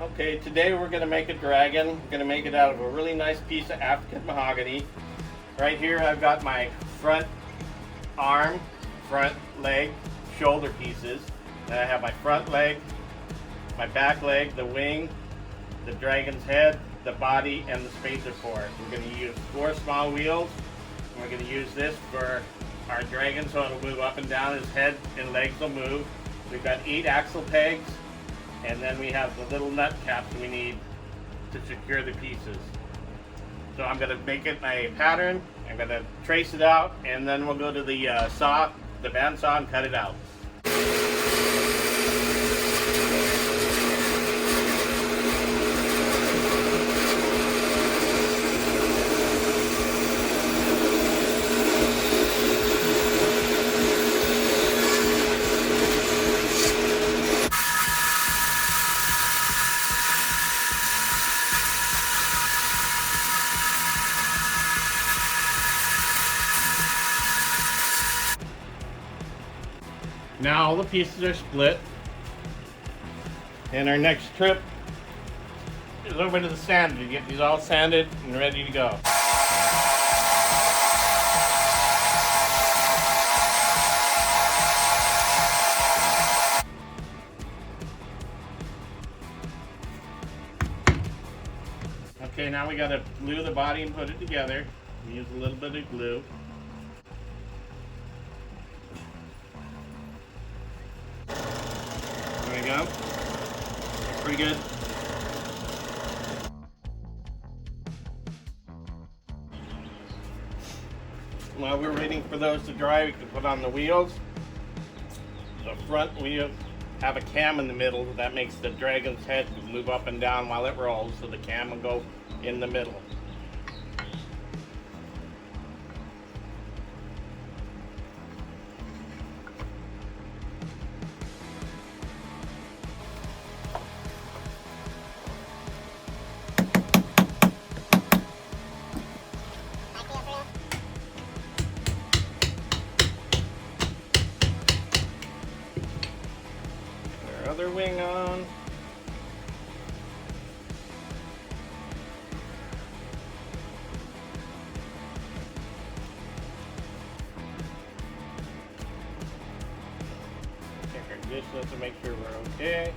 Okay, today we're going to make a dragon. We're going to make it out of a really nice piece of African mahogany. Right here I've got my front arm, front leg, shoulder pieces. Then I have my front leg, my back leg, the wing, the dragon's head, the body, and the spacer for it. We're going to use 4 small wheels, and we're going to use this for our dragon so it'll move up and down. His head and legs will move. We've got 8 axle pegs. And then we have the little nut caps we need to secure the pieces. So I'm going to make it my pattern, I'm going to trace it out, and then we'll go to the saw, the bandsaw, and cut it out. Now all the pieces are split, and our next trip is over to the sander to get these all sanded and ready to go. Okay, now we got to glue the body and put it together. We use a little bit of glue. There we go. Pretty good. While we're waiting for those to dry, we can put on the wheels. The front wheel have a cam in the middle that makes the dragon's head move up and down while it rolls, so the cam will go in the middle. Other wing on. Check our distance to make sure we're okay.